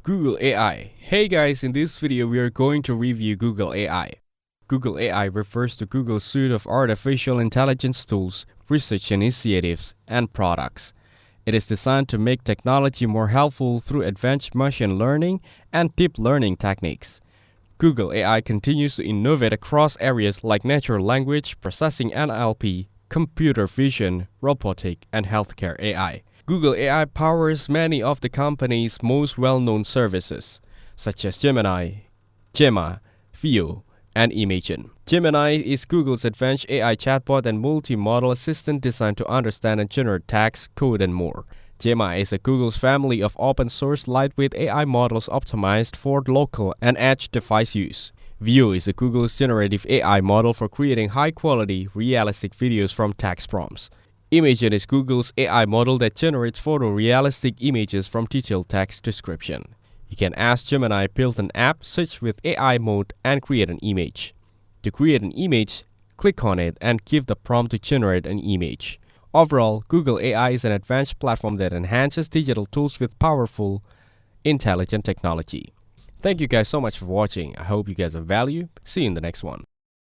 Google AI. Hey guys, in this video we are going to review Google AI. Google AI refers to Google's suite of artificial intelligence tools, research initiatives, and products. It is designed to make technology more helpful through advanced machine learning and deep learning techniques. Google AI continues to innovate across areas like natural language processing (NLP), computer vision, robotic, and healthcare AI. Google AI powers many of the company's most well-known services, such as Gemini, Gemma, Veo, and Imagen. Gemini is Google's advanced AI chatbot and multi-modal assistant designed to understand and generate text, code, and more. Gemma is Google's family of open-source lightweight AI models optimized for local and edge device use. Veo is Google's generative AI model for creating high-quality, realistic videos from text prompts. Imagen is Google's AI model that generates photorealistic images from detailed text description. You can ask Gemini build an app, search with AI mode, and create an image. To create an image, click on it and give the prompt to generate an image. Overall, Google AI is an advanced platform that enhances digital tools with powerful, intelligent technology. Thank you guys so much for watching. I hope you guys have value. See you in the next one.